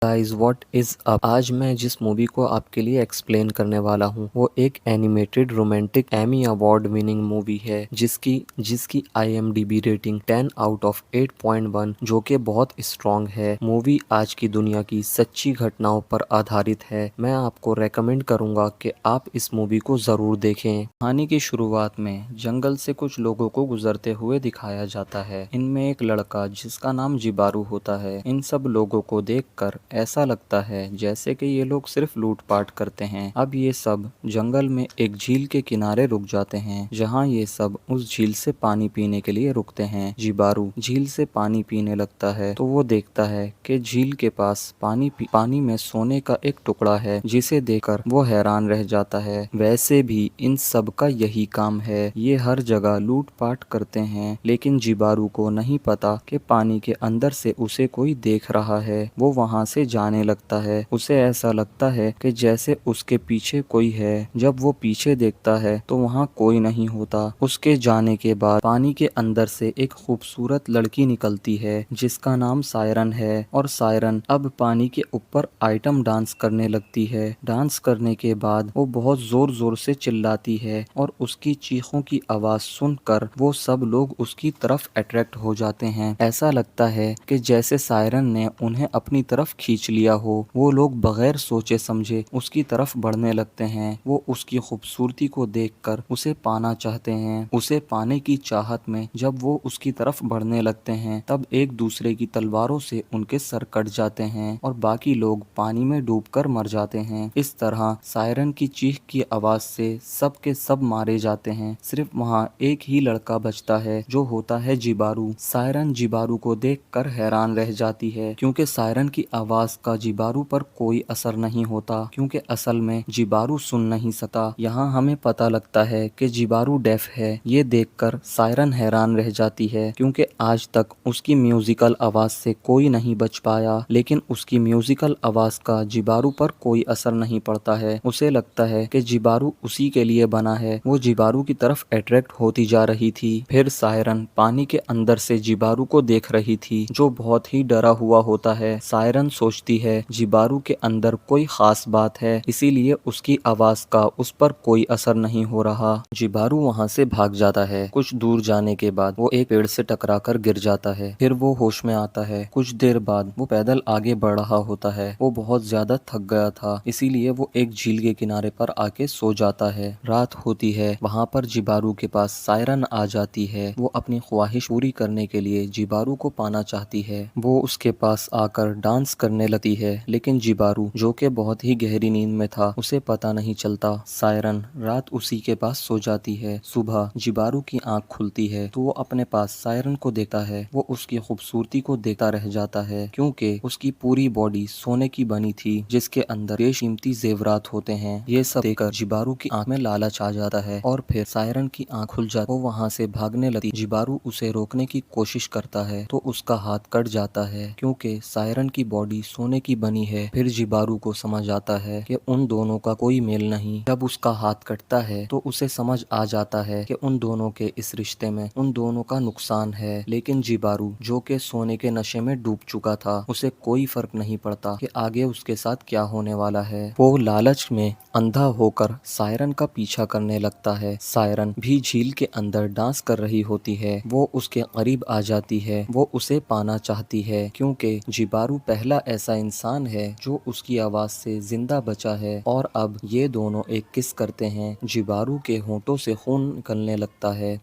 Guys what is up. आज मैं जिस मूवी को आपके लिए एक्सप्लेन करने वाला हूँ वो एक animated romantic Emmy award winning movie है जिसकी जिसकी IMDb रेटिंग 10 आउट ऑफ 8.1 जो कि बहुत स्ट्रॉन्ग है। मूवी आज की दुनिया की सच्ची घटनाओं पर आधारित है। मैं आपको रेकमेंड करूंगा कि आप इस मूवी को जरूर देखें। कहानी की शुरुआत में जंगल से कुछ लोगों को गुजरते हुए दिखाया जाता है। इनमें एक लड़का जिसका नाम जिबारू होता है। इन सब लोगों को देखकर ऐसा लगता है जैसे कि ये लोग सिर्फ लूटपाट करते हैं। अब ये सब जंगल में एक झील के किनारे रुक जाते हैं जहाँ ये सब उस झील से पानी पीने के लिए रुकते हैं। जिबारू झील से पानी पीने लगता है तो वो देखता है कि झील के पास पानी में सोने का एक टुकड़ा है जिसे देखकर वो हैरान रह जाता है। वैसे भी इन सब का यही काम है, ये हर जगह लूटपाट करते हैं, लेकिन जिबारू को नहीं पता कि पानी के अंदर से उसे कोई देख रहा है। वो वहाँ से जाने लगता है। उसे ऐसा लगता है कि जैसे उसके पीछे कोई है। जब वो पीछे देखता है तो वहाँ कोई नहीं होता। उसके जाने के बाद पानी के अंदर से एक खूबसूरत लड़की निकलती है जिसका नाम सायरन है और सायरन अब पानी के ऊपर आइटम डांस करने लगती है। डांस करने के बाद वो बहुत जोर जोर से चिल्लाती है और उसकी चीखों की आवाज सुनकर वो सब लोग उसकी तरफ अट्रैक्ट हो जाते हैं। ऐसा लगता है कि जैसे सायरन ने उन्हें अपनी तरफ खींच लिया हो। वो लोग बगैर सोचे समझे उसकी तरफ बढ़ने लगते हैं। वो उसकी खूबसूरती को देखकर उसे पाना चाहते हैं। उसे पाने की चाहत में जब वो उसकी तरफ बढ़ने लगते हैं तब एक दूसरे की तलवारों से उनके सर कट जाते हैं और बाकी लोग पानी में डूबकर मर जाते हैं। इस तरह सायरन की चीख की आवाज से सब के सब मारे जाते हैं। सिर्फ वहाँ एक ही लड़का बचता है जो होता है जिबारू। सायरन जिबारू को देखकर हैरान रह जाती है क्योंकि सायरन की आवाज का जिबारू पर कोई असर नहीं होता, क्योंकि असल में जिबारू सुन नहीं सकता। यहाँ हमें पता लगता है कि जिबारू डेफ है। ये देखकर सायरन हैरान रह जाती है क्योंकि आज तक उसकी म्यूजिकल आवाज से कोई नहीं बच पाया, लेकिन उसकी म्यूजिकल आवाज का जिबारू पर कोई असर नहीं पड़ता है। उसे लगता है कि जिबारू उसी के लिए बना है। वो जिबारू की तरफ अट्रैक्ट होती जा रही थी। फिर सायरन पानी के अंदर से जिबारू को देख रही थी जो बहुत ही डरा हुआ होता है। सायरन सोचती है जिबारू के अंदर कोई खास बात है, इसीलिए उसकी आवाज का उस पर कोई असर नहीं हो रहा। जिबारू वहाँ से भाग जाता है। कुछ दूर जाने के बाद वो एक पेड़ से टकराकर गिर जाता है। फिर वो होश में आता है। कुछ देर बाद वो पैदल आगे बढ़ रहा होता है। वो बहुत ज्यादा थक गया था, इसीलिए वो एक झील के किनारे पर आके सो जाता है। रात होती है। वहाँ पर जिबारू के पास सायरन आ जाती है। वो अपनी ख्वाहिश पूरी करने के लिए जिबारू को पाना चाहती है। वो उसके पास आकर डांस करने लगती है, लेकिन जिबारू जो कि बहुत ही गहरी नींद में था उसे पता नहीं चलता। सायरन रात उसी के पास सो जाती है। सुबह जिबारू की आंख खुलती है तो वो अपने पास सायरन को देखता है। वो उसकी खूबसूरती को देखता रह जाता है क्योंकि उसकी पूरी बॉडी सोने की बनी थी जिसके अंदर बेशकीमती जेवरात होते हैं। ये सब देखकर जिबारू की आंख में लालच आ जाता है और फिर सायरन की आंख खुल जाती है। वो वहाँ से भागने लगती। जिबारू उसे रोकने की कोशिश करता है तो उसका हाथ कट जाता है क्योंकि सायरन की बॉडी सोने की बनी है। फिर जिबारू को समझ आता है कि उन दोनों का कोई मेल नहीं। जब उसका हाथ कटता है तो उसे समझ आ जाता है कि उन दोनों के इस रिश्ते में उन दोनों का नुकसान है, लेकिन जिबारू जो कि सोने के नशे में डूब चुका था उसे कोई फर्क नहीं पड़ता कि आगे उसके साथ क्या होने वाला है। वो लालच में अंधा होकर सायरन का पीछा करने लगता है। सायरन भी झील के अंदर डांस कर रही होती है। वो उसके करीब आ जाती है। वो उसे पाना चाहती है क्योंकि जिबारू पहला ऐसा इंसान है जो उसकी आवाज से जिंदा बचा है। और अब ये दोनों एक किस करते हैं। जिबारू के होंठों से खून निकलने लगता है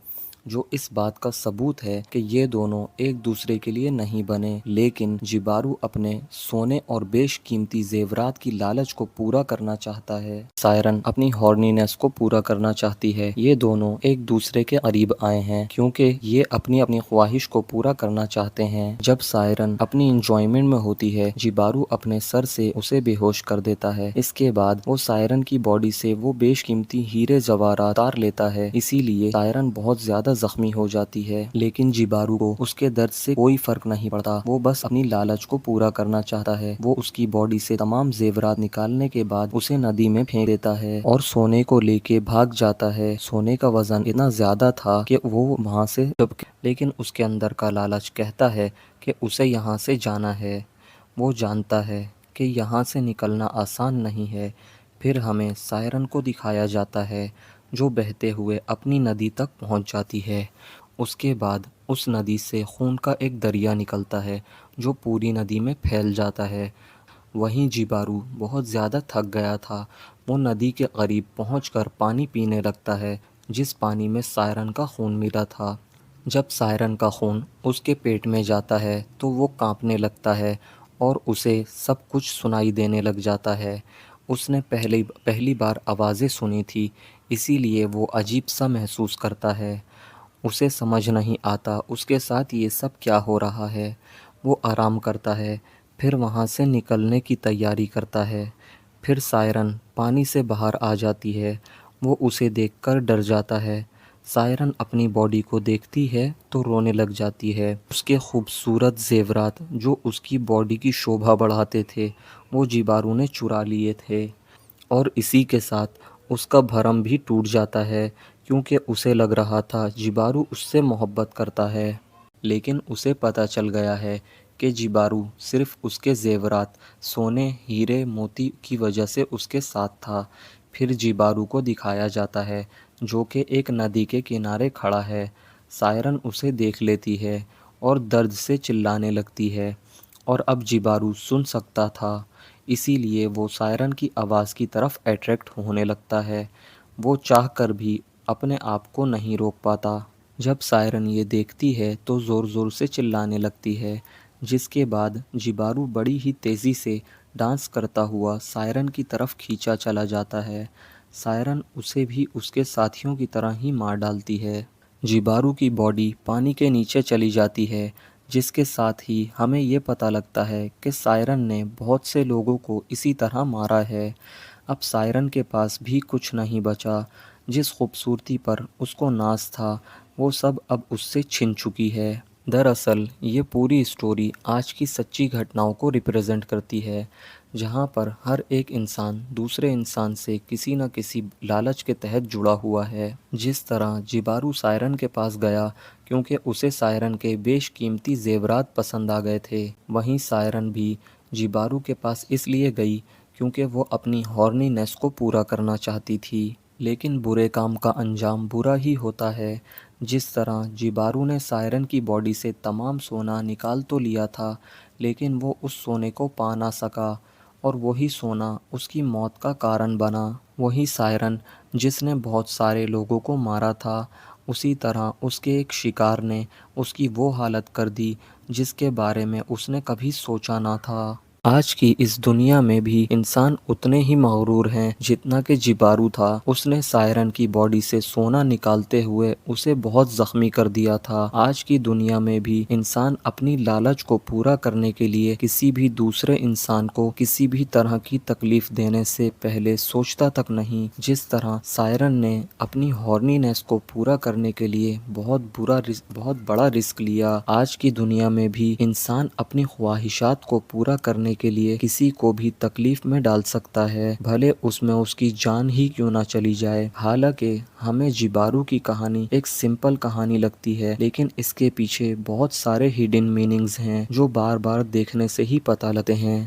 जो इस बात का सबूत है कि ये दोनों एक दूसरे के लिए नहीं बने, लेकिन जिबारू अपने सोने और बेशकीमती जेवरात की लालच को पूरा करना चाहता है। सायरन अपनी हॉर्नीनेस को पूरा करना चाहती है। ये दोनों एक दूसरे के करीब आए हैं क्योंकि ये अपनी अपनी ख्वाहिश को पूरा करना चाहते हैं। जब सायरन अपनी इंजॉयमेंट में होती है जिबारू अपने सर से उसे बेहोश कर देता है। इसके बाद वो सायरन की बॉडी से वो बेशकीमती हीरे जवाहरात उतार लेता है, इसीलिए सायरन बहुत ज्यादा जख्मी हो जाती है। लेकिन जिबारू को उसके दर्द से कोई फर्क नहीं पड़ता। वो बस अपनी लालच को पूरा करना चाहता है। वो उसकी बॉडी से तमाम जेवरात निकालने के बाद उसे नदी में फेंक देता है और सोने को लेके भाग जाता है। सोने का वजन इतना ज्यादा था कि वो वहाँ से लेकिन उसके अंदर का लालच कहता है कि उसे यहाँ से जाना है। वो जानता है कि यहाँ से निकलना आसान नहीं है। फिर हमें सायरन को दिखाया जाता है जो बहते हुए अपनी नदी तक पहुँच जाती है। उसके बाद उस नदी से खून का एक दरिया निकलता है जो पूरी नदी में फैल जाता है। वहीं जिबारू बहुत ज़्यादा थक गया था। वो नदी के करीब पहुंचकर पानी पीने लगता है जिस पानी में सायरन का खून मिला था। जब सायरन का खून उसके पेट में जाता है तो वो कांपने लगता है और उसे सब कुछ सुनाई देने लग जाता है। उसने पहली पहली बार आवाज़ें सुनी थी, इसीलिए वो अजीब सा महसूस करता है। उसे समझ नहीं आता उसके साथ ये सब क्या हो रहा है। वो आराम करता है, फिर वहाँ से निकलने की तैयारी करता है। फिर सायरन पानी से बाहर आ जाती है। वो उसे देखकर डर जाता है। सायरन अपनी बॉडी को देखती है तो रोने लग जाती है। उसके खूबसूरत ज़ेवरात जो उसकी बॉडी की शोभा बढ़ाते थे, वो जिबारू ने चुरा लिए थे। और इसी के साथ उसका भरम भी टूट जाता है क्योंकि उसे लग रहा था जिबारू उससे मोहब्बत करता है। लेकिन उसे पता चल गया है कि जिबारू सिर्फ उसके ज़ेवरात, सोने, हीरे, मोती की वजह से उसके साथ था। फिर जिबारू को दिखाया जाता है जो कि एक नदी के किनारे खड़ा है। सायरन उसे देख लेती है और दर्द से चिल्लाने लगती है और अब जिबारू सुन सकता था, इसीलिए वो सायरन की आवाज़ की तरफ अट्रैक्ट होने लगता है। वो चाहकर भी अपने आप को नहीं रोक पाता। जब सायरन ये देखती है तो ज़ोर-ज़ोर से चिल्लाने लगती है, जिसके बाद जिबारू बड़ी ही तेज़ी से डांस करता हुआ सायरन की तरफ खींचा चला जाता है। सायरन उसे भी उसके साथियों की तरह ही मार डालती है। जिबारू की बॉडी पानी के नीचे चली जाती है, जिसके साथ ही हमें ये पता लगता है कि सायरन ने बहुत से लोगों को इसी तरह मारा है। अब सायरन के पास भी कुछ नहीं बचा। जिस खूबसूरती पर उसको नाज़ था, वो सब अब उससे छिन चुकी है। दरअसल ये पूरी स्टोरी आज की सच्ची घटनाओं को रिप्रेजेंट करती है, जहाँ पर हर एक इंसान दूसरे इंसान से किसी न किसी लालच के तहत जुड़ा हुआ है। जिस तरह जिबारू सायरन के पास गया क्योंकि उसे सायरन के बेशकीमती ज़ेवरात पसंद आ गए थे, वहीं सायरन भी जिबारू के पास इसलिए गई क्योंकि वो अपनी हॉर्नीनेस को पूरा करना चाहती थी। लेकिन बुरे काम का अंजाम बुरा ही होता है। जिस तरह जिबारू ने सायरन की बॉडी से तमाम सोना निकाल तो लिया था, लेकिन वो उस सोने को पा ना सका और वही सोना उसकी मौत का कारण बना। वही सायरन जिसने बहुत सारे लोगों को मारा था, उसी तरह उसके एक शिकार ने उसकी वो हालत कर दी जिसके बारे में उसने कभी सोचा ना था। आज की इस दुनिया में भी इंसान उतने ही मगरूर हैं जितना कि जिबारू था। उसने सायरन की बॉडी से सोना निकालते हुए उसे बहुत ज़ख्मी कर दिया था। आज की दुनिया में भी इंसान अपनी लालच को पूरा करने के लिए किसी भी दूसरे इंसान को किसी भी तरह की तकलीफ देने से पहले सोचता तक नहीं। जिस तरह सायरन ने अपनी हॉर्नीनेस को पूरा करने के लिए बहुत बड़ा रिस्क लिया, आज की दुनिया में भी इंसान अपनी ख्वाहिशात को पूरा करने के लिए किसी को भी तकलीफ में डाल सकता है, भले उसमें उसकी जान ही क्यों ना चली जाए। हालांकि हमें जिबारू की कहानी एक सिंपल कहानी लगती है, लेकिन इसके पीछे बहुत सारे हिडन मीनिंग्स हैं जो बार बार देखने से ही पता लगते हैं।